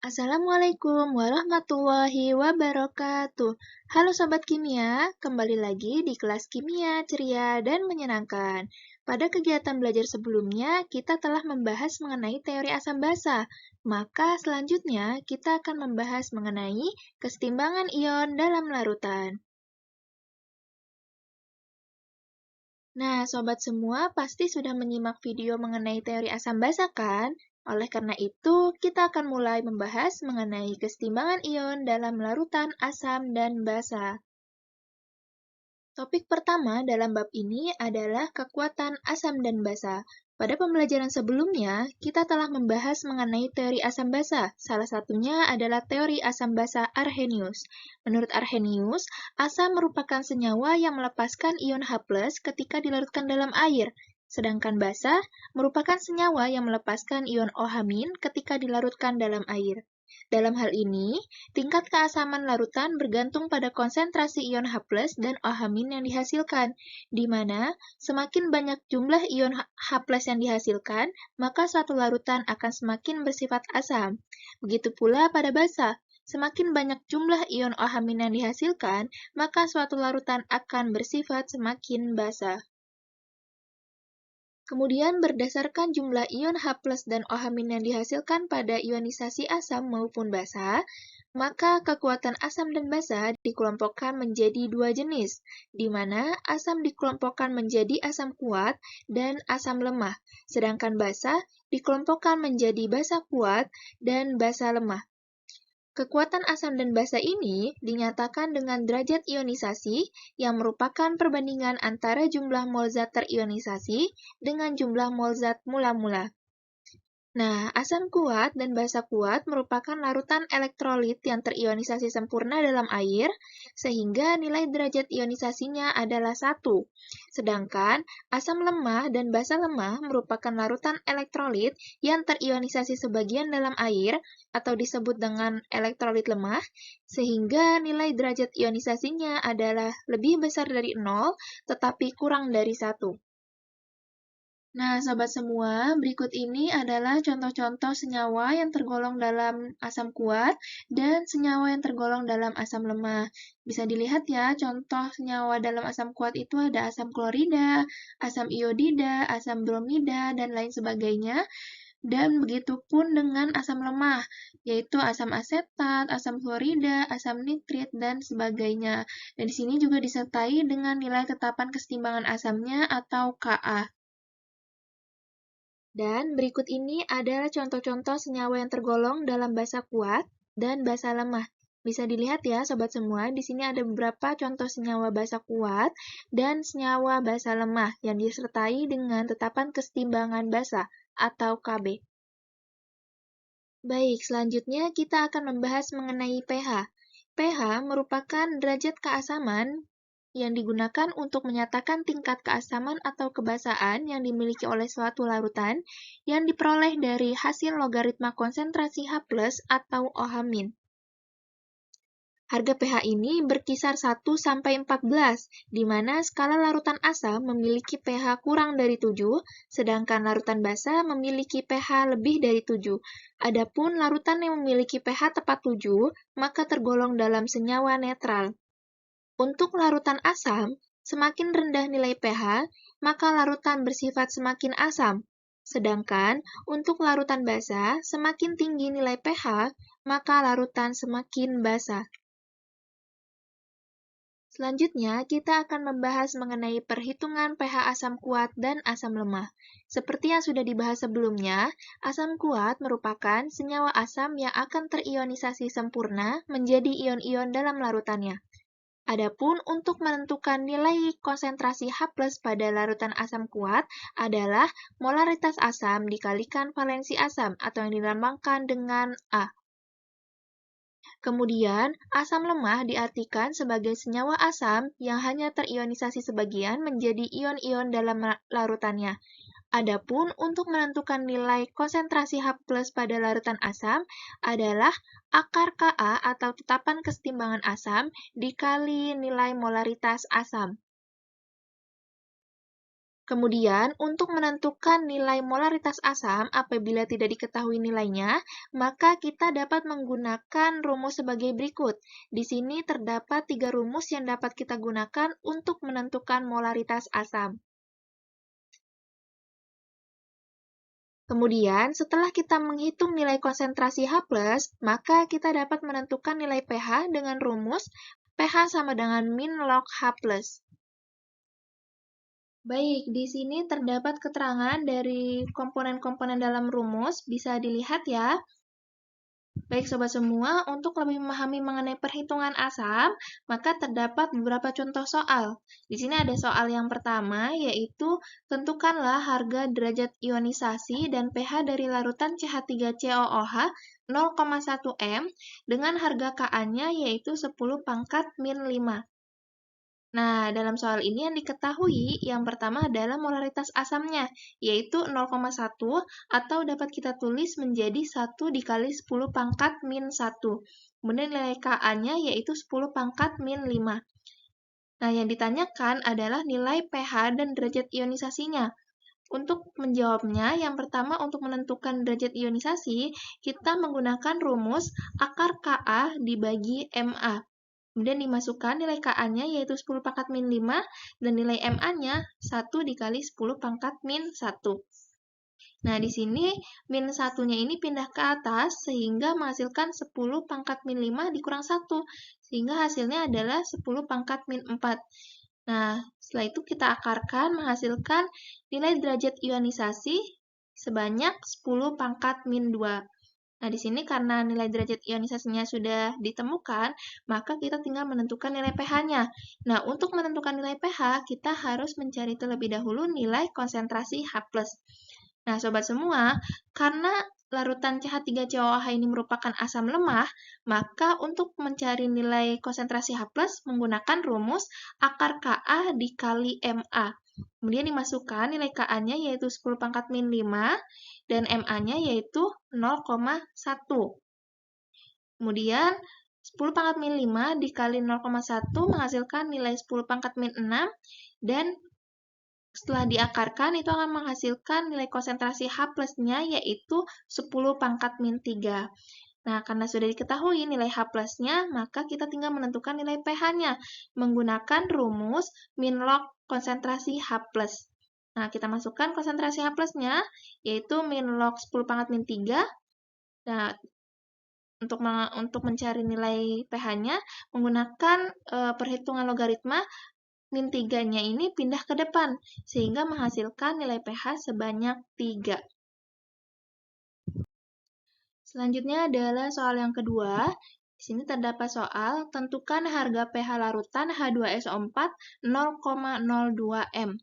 Assalamualaikum warahmatullahi wabarakatuh. Halo Sobat Kimia, kembali lagi di kelas Kimia ceria dan menyenangkan. Pada kegiatan belajar sebelumnya, kita telah membahas mengenai teori asam basa. Maka selanjutnya, kita akan membahas mengenai kesetimbangan ion dalam larutan. Nah, sobat semua pasti sudah menyimak video mengenai teori asam basa kan? Oleh karena itu, kita akan mulai membahas mengenai kesetimbangan ion dalam larutan asam dan basa. Topik pertama dalam bab ini adalah kekuatan asam dan basa. Pada pembelajaran sebelumnya, kita telah membahas mengenai teori asam basa. Salah satunya adalah teori asam basa Arrhenius. Menurut Arrhenius, asam merupakan senyawa yang melepaskan ion H+ ketika dilarutkan dalam air. Sedangkan basa merupakan senyawa yang melepaskan ion OH- ketika dilarutkan dalam air. Dalam hal ini, tingkat keasaman larutan bergantung pada konsentrasi ion H+ dan OH- yang dihasilkan, di mana semakin banyak jumlah ion H+ yang dihasilkan, maka suatu larutan akan semakin bersifat asam. Begitu pula pada basa, semakin banyak jumlah ion OH- yang dihasilkan, maka suatu larutan akan bersifat semakin basa. Kemudian berdasarkan jumlah ion H+ dan OH- yang dihasilkan pada ionisasi asam maupun basa, maka kekuatan asam dan basa dikelompokkan menjadi dua jenis, di mana asam dikelompokkan menjadi asam kuat dan asam lemah, sedangkan basa dikelompokkan menjadi basa kuat dan basa lemah. Kekuatan asam dan basa ini dinyatakan dengan derajat ionisasi yang merupakan perbandingan antara jumlah mol zat terionisasi dengan jumlah mol zat mula-mula. Nah, asam kuat dan basa kuat merupakan larutan elektrolit yang terionisasi sempurna dalam air, sehingga nilai derajat ionisasinya adalah 1. Sedangkan asam lemah dan basa lemah merupakan larutan elektrolit yang terionisasi sebagian dalam air, atau disebut dengan elektrolit lemah, sehingga nilai derajat ionisasinya adalah lebih besar dari 0, tetapi kurang dari 1. Nah, sobat semua, berikut ini adalah contoh-contoh senyawa yang tergolong dalam asam kuat dan senyawa yang tergolong dalam asam lemah. Bisa dilihat ya, contoh senyawa dalam asam kuat itu ada asam klorida, asam iodida, asam bromida, dan lain sebagainya. Dan begitu pun dengan asam lemah, yaitu asam asetat, asam klorida, asam nitrit, dan sebagainya. Dan di sini juga disertai dengan nilai tetapan kesetimbangan asamnya atau Ka. Dan berikut ini adalah contoh-contoh senyawa yang tergolong dalam basa kuat dan basa lemah. Bisa dilihat ya, sobat semua, di sini ada beberapa contoh senyawa basa kuat dan senyawa basa lemah yang disertai dengan tetapan kesetimbangan basa atau Kb. Baik, selanjutnya kita akan membahas mengenai pH. pH merupakan derajat keasaman yang digunakan untuk menyatakan tingkat keasaman atau kebasaan yang dimiliki oleh suatu larutan yang diperoleh dari hasil logaritma konsentrasi H+ atau OH-. Harga pH ini berkisar 1 sampai 14, di mana skala larutan asam memiliki pH kurang dari 7, sedangkan larutan basa memiliki pH lebih dari 7. Adapun larutan yang memiliki pH tepat 7, maka tergolong dalam senyawa netral. Untuk larutan asam, semakin rendah nilai pH, maka larutan bersifat semakin asam. Sedangkan untuk larutan basa, semakin tinggi nilai pH, maka larutan semakin basa. Selanjutnya, kita akan membahas mengenai perhitungan pH asam kuat dan asam lemah. Seperti yang sudah dibahas sebelumnya, asam kuat merupakan senyawa asam yang akan terionisasi sempurna menjadi ion-ion dalam larutannya. Adapun untuk menentukan nilai konsentrasi H+ pada larutan asam kuat adalah molaritas asam dikalikan valensi asam atau yang dilambangkan dengan A. Kemudian, asam lemah diartikan sebagai senyawa asam yang hanya terionisasi sebagian menjadi ion-ion dalam larutannya. Adapun untuk menentukan nilai konsentrasi H+ pada larutan asam adalah akar Ka atau tetapan kesetimbangan asam dikali nilai molaritas asam. Kemudian, untuk menentukan nilai molaritas asam apabila tidak diketahui nilainya, maka kita dapat menggunakan rumus sebagai berikut. Di sini terdapat 3 rumus yang dapat kita gunakan untuk menentukan molaritas asam. Kemudian, setelah kita menghitung nilai konsentrasi H+, maka kita dapat menentukan nilai pH dengan rumus pH sama dengan min log H+. Baik, di sini terdapat keterangan dari komponen-komponen dalam rumus, bisa dilihat ya. Baik sobat semua, untuk lebih memahami mengenai perhitungan asam, maka terdapat beberapa contoh soal. Di sini ada soal yang pertama, yaitu tentukanlah harga derajat ionisasi dan pH dari larutan CH3COOH 0,1 M dengan harga Ka-nya yaitu 10 pangkat min 5. Nah, dalam soal ini yang diketahui, yang pertama adalah molaritas asamnya, yaitu 0,1 atau dapat kita tulis menjadi 1 dikali 10 pangkat min 1. Kemudian nilai Ka-nya yaitu 10 pangkat min 5. Nah, yang ditanyakan adalah nilai pH dan derajat ionisasinya. Untuk menjawabnya, yang pertama untuk menentukan derajat ionisasi, kita menggunakan rumus akar Ka dibagi Ma. Kemudian dimasukkan nilai Ka-nya yaitu 10 pangkat min 5 dan nilai Ma-nya 1 dikali 10 pangkat min 1. Nah, di sini min 1-nya ini pindah ke atas sehingga menghasilkan 10 pangkat min 5 dikurang 1. Sehingga hasilnya adalah 10 pangkat min 4. Nah, setelah itu kita akarkan menghasilkan nilai derajat ionisasi sebanyak 10 pangkat min 2. Nah, di sini karena nilai derajat ionisasinya sudah ditemukan, maka kita tinggal menentukan nilai pH-nya. Nah, untuk menentukan nilai pH, kita harus mencari terlebih dahulu nilai konsentrasi H+. Nah, sobat semua, karena larutan CH3COOH ini merupakan asam lemah, maka untuk mencari nilai konsentrasi H+, menggunakan rumus akar Ka dikali Ma. Kemudian dimasukkan nilai Ka-nya yaitu 10 pangkat min 5, dan Ma-nya yaitu 0,1. Kemudian 10 pangkat min 5 dikali 0,1 menghasilkan nilai 10 pangkat min 6, dan setelah diakarkan itu akan menghasilkan nilai konsentrasi H+-nya yaitu 10 pangkat min 3. Nah, karena sudah diketahui nilai H+-nya, maka kita tinggal menentukan nilai pH-nya menggunakan rumus min log konsentrasi H+. Nah, kita masukkan konsentrasi H+-nya, yaitu min log 10 pangkat min 3. Nah, untuk mencari nilai pH-nya, menggunakan perhitungan logaritma, min 3-nya ini pindah ke depan, sehingga menghasilkan nilai pH sebanyak 3. Selanjutnya adalah soal yang kedua. Di sini terdapat soal, tentukan harga pH larutan H2SO4 0,02 M.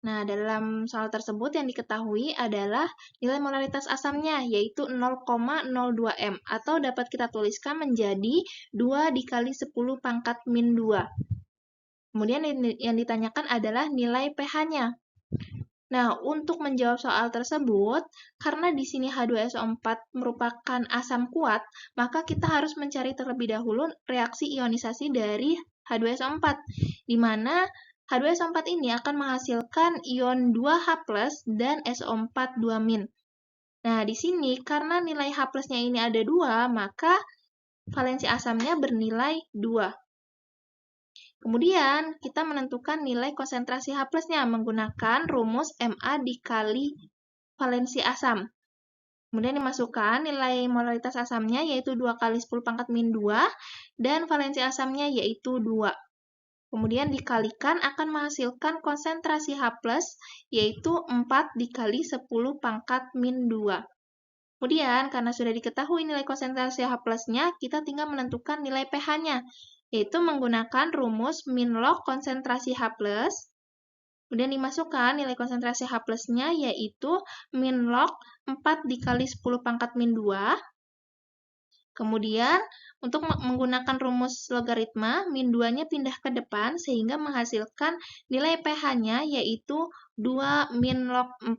Nah, dalam soal tersebut yang diketahui adalah nilai molaritas asamnya, yaitu 0,02 M, atau dapat kita tuliskan menjadi 2 dikali 10 pangkat min 2. Kemudian yang ditanyakan adalah nilai pH-nya. Nah, untuk menjawab soal tersebut, karena di sini H2SO4 merupakan asam kuat, maka kita harus mencari terlebih dahulu reaksi ionisasi dari H2SO4, di mana H2SO4 ini akan menghasilkan ion 2H+ dan SO4 2-. Nah, di sini karena nilai H+-nya ini ada 2, maka valensi asamnya bernilai 2. Kemudian, kita menentukan nilai konsentrasi H+-nya menggunakan rumus Ma dikali valensi asam. Kemudian dimasukkan nilai molaritas asamnya yaitu 2 kali 10 pangkat min 2, dan valensi asamnya yaitu 2. Kemudian dikalikan akan menghasilkan konsentrasi H+, yaitu 4 dikali 10 pangkat min 2. Kemudian, karena sudah diketahui nilai konsentrasi H+-nya, kita tinggal menentukan nilai pH-nya, yaitu menggunakan rumus min log konsentrasi H+, kemudian dimasukkan nilai konsentrasi H+-nya yaitu min log 4 dikali 10 pangkat min 2. Kemudian, untuk menggunakan rumus logaritma, min 2-nya pindah ke depan sehingga menghasilkan nilai pH-nya yaitu 2 min log 4.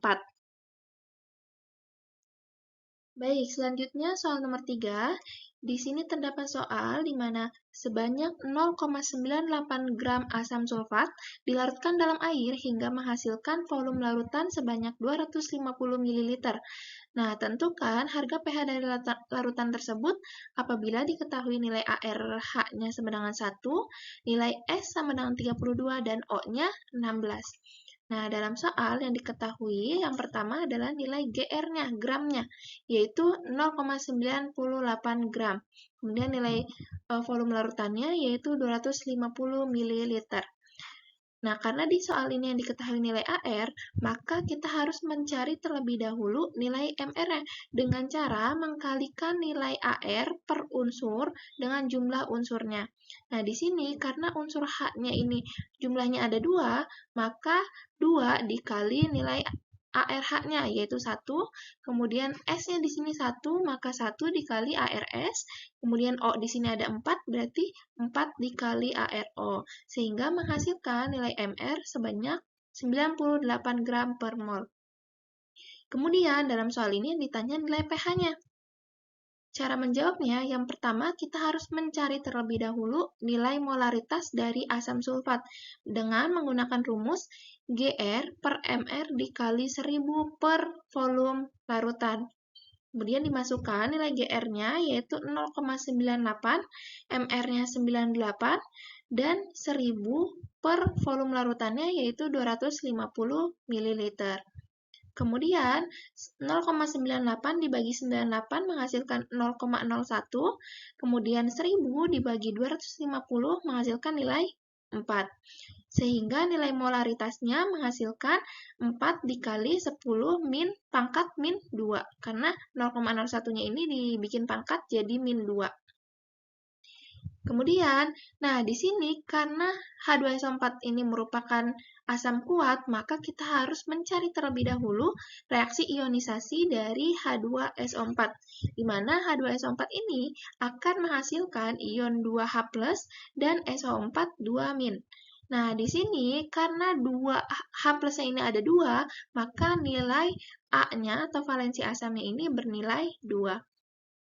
Baik, selanjutnya soal nomor 3. Di sini terdapat soal di mana sebanyak 0,98 gram asam sulfat dilarutkan dalam air hingga menghasilkan volume larutan sebanyak 250 ml. Nah, tentukan harga pH dari larutan tersebut apabila diketahui nilai ARH-nya sama dengan 1, nilai S sama dengan 32, dan O-nya 16. Nah, dalam soal yang diketahui, yang pertama adalah nilai GR-nya, gramnya, yaitu 0,98 gram. Kemudian nilai volume larutannya yaitu 250 ml. Nah, karena di soal ini yang diketahui nilai AR, maka kita harus mencari terlebih dahulu nilai MR-nya dengan cara mengkalikan nilai AR per unsur dengan jumlah unsurnya. Nah, di sini karena unsur H-nya ini jumlahnya ada 2, maka 2 dikali nilai ARH-nya yaitu 1, kemudian S-nya di sini 1, maka 1 dikali ARS, kemudian O di sini ada 4, berarti 4 dikali ARO, sehingga menghasilkan nilai MR sebanyak 98 gram per mol. Kemudian dalam soal ini ditanya nilai pH-nya. Cara menjawabnya, yang pertama kita harus mencari terlebih dahulu nilai molaritas dari asam sulfat dengan menggunakan rumus GR per MR dikali 1000 per volume larutan. Kemudian dimasukkan nilai GR-nya yaitu 0,98, MR-nya 98, dan 1000 per volume larutannya yaitu 250 ml. Kemudian 0,98 dibagi 98 menghasilkan 0,01, kemudian 1000 dibagi 250 menghasilkan nilai 4. Sehingga nilai molaritasnya menghasilkan 4 dikali 10 min pangkat min 2. Karena 0,01-nya ini dibikin pangkat jadi min 2. Kemudian, nah di sini karena H2SO4 ini merupakan asam kuat, maka kita harus mencari terlebih dahulu reaksi ionisasi dari H2SO4, di mana H2SO4 ini akan menghasilkan ion 2H+, dan SO4 2-. Nah, di sini karena 2H+-nya ini ada 2, maka nilai A-nya atau valensi asamnya ini bernilai 2.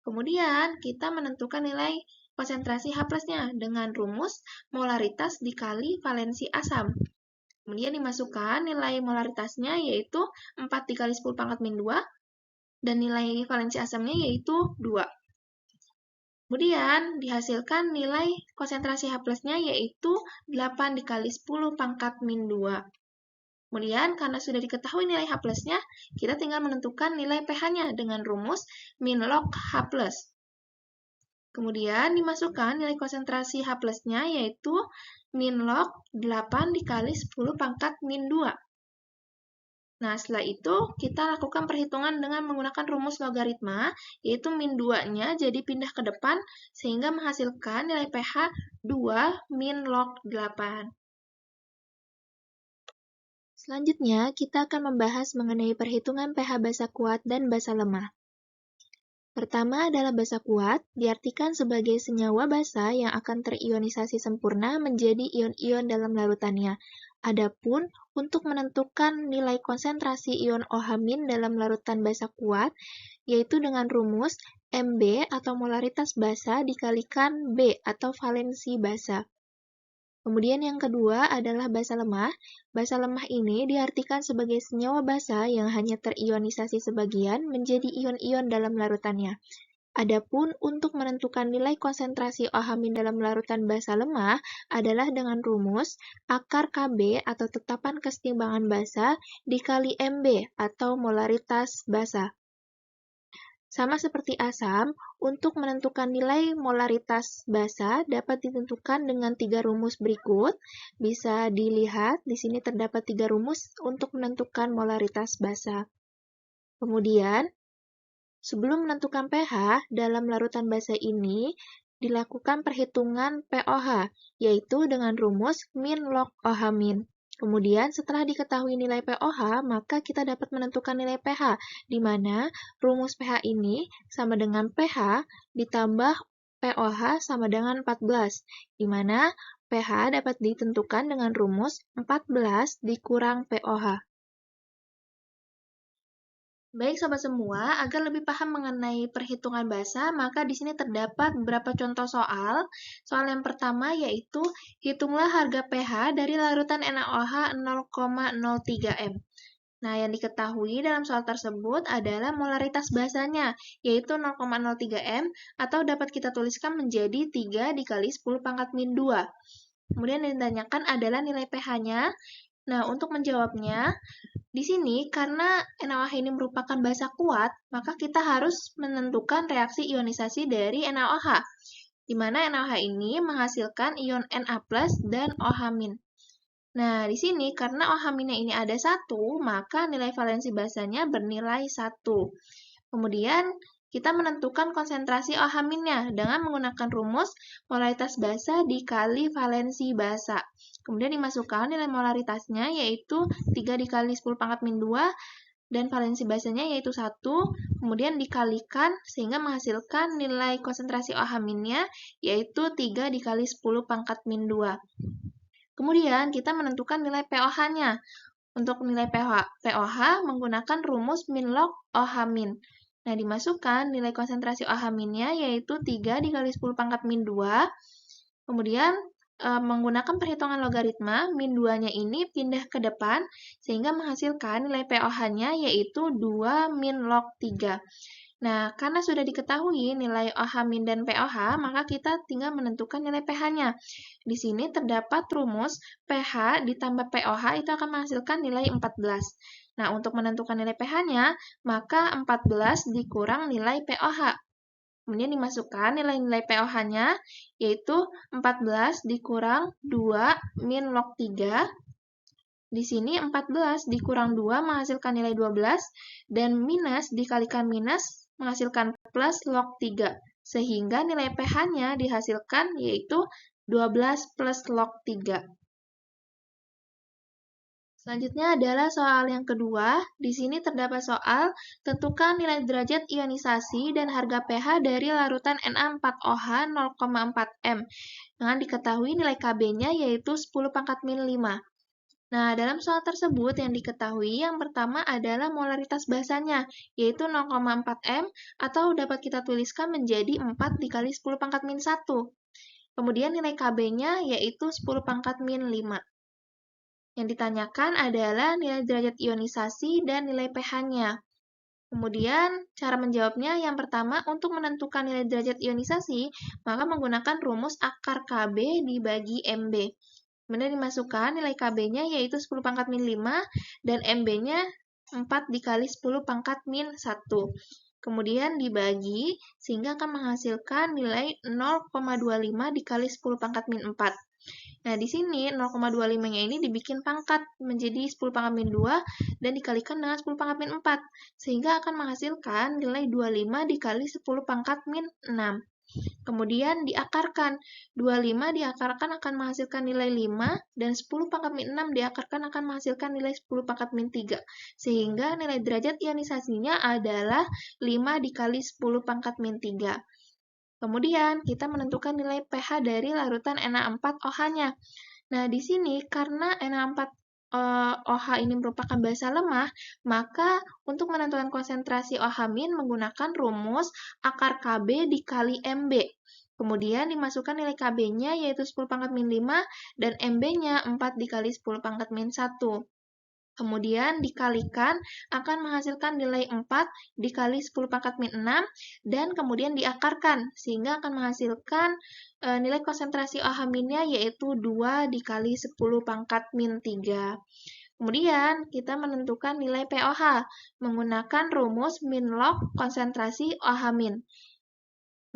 Kemudian, kita menentukan nilai konsentrasi H+-nya dengan rumus molaritas dikali valensi asam. Kemudian dimasukkan nilai molaritasnya yaitu 4 dikali 10 pangkat min 2, dan nilai valensi asamnya yaitu 2. Kemudian dihasilkan nilai konsentrasi H+-nya yaitu 8 dikali 10 pangkat min 2. Kemudian, karena sudah diketahui nilai H+-nya, kita tinggal menentukan nilai pH-nya dengan rumus min log H+. Kemudian dimasukkan nilai konsentrasi H+-nya yaitu min log 8 dikali 10 pangkat min 2. Nah, setelah itu kita lakukan perhitungan dengan menggunakan rumus logaritma, yaitu min 2-nya jadi pindah ke depan sehingga menghasilkan nilai pH 2 min log 8. Selanjutnya, kita akan membahas mengenai perhitungan pH basa kuat dan basa lemah. Pertama adalah basa kuat, diartikan sebagai senyawa basa yang akan terionisasi sempurna menjadi ion-ion dalam larutannya. Adapun untuk menentukan nilai konsentrasi ion OH- dalam larutan basa kuat, yaitu dengan rumus Mb atau molaritas basa dikalikan B atau valensi basa. Kemudian yang kedua adalah basa lemah. Basa lemah ini diartikan sebagai senyawa basa yang hanya terionisasi sebagian menjadi ion-ion dalam larutannya. Adapun untuk menentukan nilai konsentrasi OH- dalam larutan basa lemah adalah dengan rumus akar Kb atau tetapan kesetimbangan basa dikali Mb atau molaritas basa. Sama seperti asam, untuk menentukan nilai molaritas basa dapat ditentukan dengan 3 rumus berikut. Bisa dilihat, di sini terdapat 3 rumus untuk menentukan molaritas basa. Kemudian, sebelum menentukan pH, dalam larutan basa ini dilakukan perhitungan pOH, yaitu dengan rumus min log OH-. Kemudian, setelah diketahui nilai pOH, maka kita dapat menentukan nilai pH, di mana rumus pH ini sama dengan pH ditambah pOH sama dengan 14, di mana pH dapat ditentukan dengan rumus 14 dikurang pOH. Baik sobat semua, agar lebih paham mengenai perhitungan basa, maka di sini terdapat beberapa contoh soal. Soal yang pertama yaitu hitunglah harga pH dari larutan NaOH 0,03 m. Nah, yang diketahui dalam soal tersebut adalah molaritas basanya, yaitu 0,03 m, atau dapat kita tuliskan menjadi 3 dikali 10 pangkat min 2. Kemudian yang ditanyakan adalah nilai pH-nya. Nah, untuk menjawabnya, di sini karena NaOH ini merupakan basa kuat, maka kita harus menentukan reaksi ionisasi dari NaOH, di mana NaOH ini menghasilkan ion Na+ dan OH-. Nah, di sini karena OH-nya ini ada 1, maka nilai valensi basanya bernilai 1. Kemudian, kita menentukan konsentrasi OH-nya dengan menggunakan rumus molaritas basa dikali valensi basa. Kemudian dimasukkan nilai molaritasnya yaitu 3 dikali 10 pangkat min 2 dan valensi basanya yaitu 1, kemudian dikalikan sehingga menghasilkan nilai konsentrasi OH-nya yaitu 3 dikali 10 pangkat min 2. Kemudian kita menentukan nilai pOH-nya. Untuk nilai pOH menggunakan rumus min log OH-. Nah, dimasukkan nilai konsentrasi OH-nya yaitu 3 dikali 10 pangkat min 2. Kemudian menggunakan perhitungan logaritma, min 2-nya ini pindah ke depan sehingga menghasilkan nilai pOH-nya yaitu 2 min log 3. Nah, karena sudah diketahui nilai OH- dan pOH, maka kita tinggal menentukan nilai pH-nya. Di sini terdapat rumus pH ditambah pOH itu akan menghasilkan nilai 14. Nah, untuk menentukan nilai pH-nya, maka 14 dikurang nilai pOH. Kemudian dimasukkan nilai-nilai pOH-nya, yaitu 14 dikurang 2 min log 3. Di sini 14 dikurang 2 menghasilkan nilai 12, dan minus dikalikan minus menghasilkan plus log 3. Sehingga nilai pH-nya dihasilkan yaitu 12 plus log 3. Selanjutnya adalah soal yang kedua. Di sini terdapat soal, tentukan nilai derajat ionisasi dan harga pH dari larutan Na4OH 0,4 m. Dengan diketahui nilai Kb-nya yaitu 10 pangkat min 5. Nah, dalam soal tersebut yang diketahui yang pertama adalah molaritas basanya, yaitu 0,4 m, atau dapat kita tuliskan menjadi 4 dikali 10 pangkat min 1. Kemudian nilai Kb-nya yaitu 10 pangkat min 5. Yang ditanyakan adalah nilai derajat ionisasi dan nilai pH-nya. Kemudian, cara menjawabnya yang pertama, untuk menentukan nilai derajat ionisasi, maka menggunakan rumus akar Kb dibagi Mb. Kemudian dimasukkan nilai Kb-nya yaitu 10 pangkat min 5, dan Mb-nya 4 dikali 10 pangkat min 1. Kemudian dibagi, sehingga akan menghasilkan nilai 0,25 dikali 10 pangkat min 4. Nah, di sini 0,25-nya ini dibikin pangkat menjadi 10 pangkat min 2 dan dikalikan dengan 10 pangkat min 4, sehingga akan menghasilkan nilai 25 dikali 10 pangkat min 6. Kemudian diakarkan, 25 diakarkan akan menghasilkan nilai 5, dan 10 pangkat min 6 diakarkan akan menghasilkan nilai 10 pangkat min 3, sehingga nilai derajat ionisasinya adalah 5 dikali 10 pangkat min 3. Kemudian, kita menentukan nilai pH dari larutan Na4OH-nya. Nah, di sini karena Na4OH ini merupakan basa lemah, maka untuk menentukan konsentrasi OH- menggunakan rumus akar Kb dikali Mb. Kemudian dimasukkan nilai Kb-nya yaitu 10 pangkat min 5 dan Mb-nya 4 dikali 10 pangkat min 1. Kemudian dikalikan akan menghasilkan nilai 4 dikali 10 pangkat min 6 dan kemudian diakarkan sehingga akan menghasilkan nilai konsentrasi OH-nya yaitu 2 dikali 10 pangkat min 3. Kemudian kita menentukan nilai pOH menggunakan rumus min log konsentrasi OH-.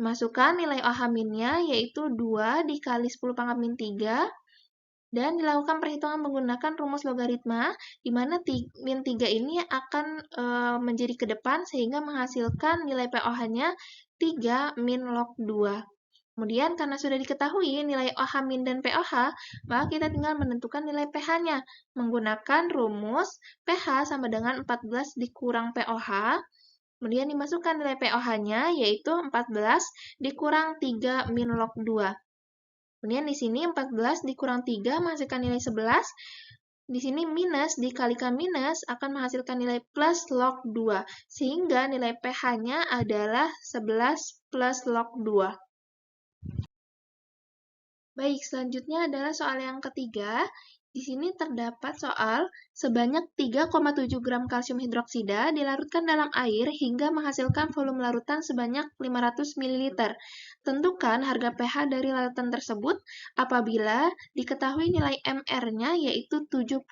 Masukkan nilai OH-nya yaitu 2 dikali 10 pangkat min 3 dan dilakukan perhitungan menggunakan rumus logaritma, di mana min 3 ini akan menjadi ke depan sehingga menghasilkan nilai pOH-nya 3 min log 2. Kemudian, karena sudah diketahui nilai OH- dan pOH, maka kita tinggal menentukan nilai pH-nya menggunakan rumus pH sama dengan 14 dikurang pOH. Kemudian dimasukkan nilai pOH-nya yaitu 14 dikurang 3 min log 2. Kemudian di sini 14 dikurang 3 menghasilkan nilai 11, Di sini minus dikalikan minus akan menghasilkan nilai plus log 2, sehingga nilai pH-nya adalah 11 plus log 2. Baik, selanjutnya adalah soal yang ketiga. Di sini terdapat soal sebanyak 3,7 gram kalsium hidroksida dilarutkan dalam air hingga menghasilkan volume larutan sebanyak 500 ml. Tentukan harga pH dari larutan tersebut apabila diketahui nilai MR-nya yaitu 74.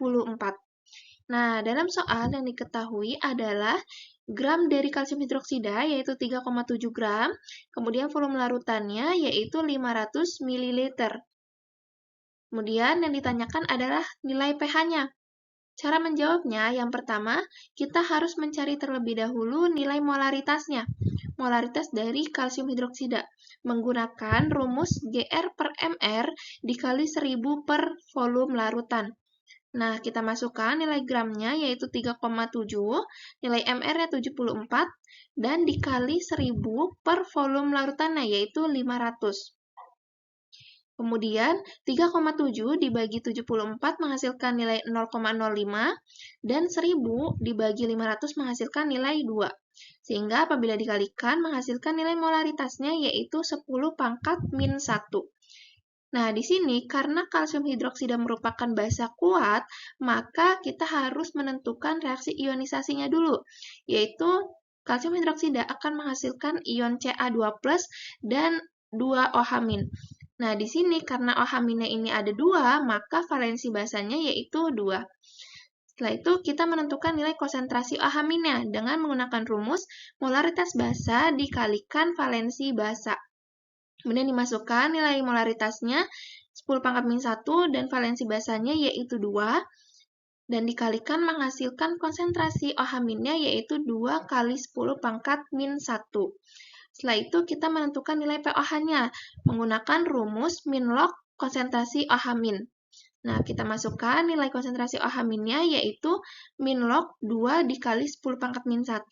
Nah, dalam soal yang diketahui adalah gram dari kalsium hidroksida yaitu 3,7 gram, kemudian volume larutannya yaitu 500 ml. Kemudian yang ditanyakan adalah nilai pH-nya. Cara menjawabnya, yang pertama, kita harus mencari terlebih dahulu nilai molaritasnya. Molaritas dari kalsium hidroksida menggunakan rumus GR per MR dikali 1000 per volume larutan. Nah, kita masukkan nilai gramnya yaitu 3,7, nilai MR-nya 74, dan dikali 1000 per volume larutannya yaitu 500. Kemudian, 3,7 dibagi 74 menghasilkan nilai 0,05, dan 1000 dibagi 500 menghasilkan nilai 2. Sehingga apabila dikalikan menghasilkan nilai molaritasnya yaitu 10 pangkat min 1. Nah, di sini karena kalsium hidroksida merupakan basa kuat, maka kita harus menentukan reaksi ionisasinya dulu, yaitu kalsium hidroksida akan menghasilkan ion Ca2+ dan 2OH-. Nah, di sini karena OH- ini ada 2, maka valensi basanya yaitu 2. Setelah itu, kita menentukan nilai konsentrasi OH- dengan menggunakan rumus molaritas basa dikalikan valensi basa. Kemudian dimasukkan nilai molaritasnya 10 pangkat min 1 dan valensi basanya yaitu 2. Dan dikalikan menghasilkan konsentrasi OH-nya yaitu 2 kali 10 pangkat min 1. Setelah itu kita menentukan nilai pOH-nya menggunakan rumus min log konsentrasi OH-. Nah, kita masukkan nilai konsentrasi OH-nya yaitu min log 2 dikali 10 pangkat min 1.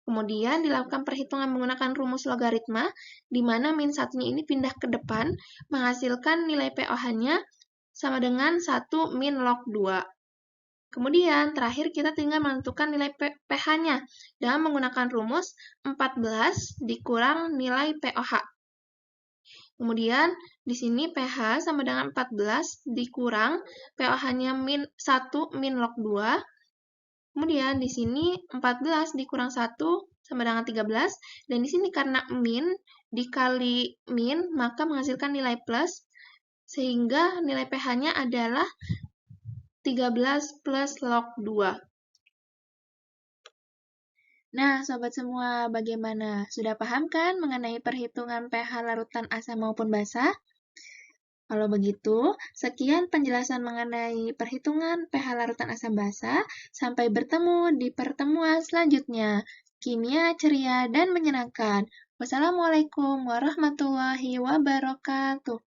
Kemudian dilakukan perhitungan menggunakan rumus logaritma, di mana min 1-nya ini pindah ke depan, menghasilkan nilai pOH-nya sama dengan 1 min log 2. Kemudian, terakhir kita tinggal menentukan nilai pH-nya dengan menggunakan rumus 14 dikurang nilai pOH. Kemudian, di sini pH sama dengan 14 dikurang pOH-nya min 1 min log 2. Kemudian di sini 14 dikurang 1 sama dengan 13, dan di sini karena min dikali min, maka menghasilkan nilai plus, sehingga nilai pH-nya adalah 13 plus log 2. Nah, sobat semua, bagaimana? Sudah paham kan mengenai perhitungan pH larutan asam maupun basa? Kalau begitu, sekian penjelasan mengenai perhitungan pH larutan asam basa. Sampai bertemu di pertemuan selanjutnya. Kimia ceria dan menyenangkan. Wassalamualaikum warahmatullahi wabarakatuh.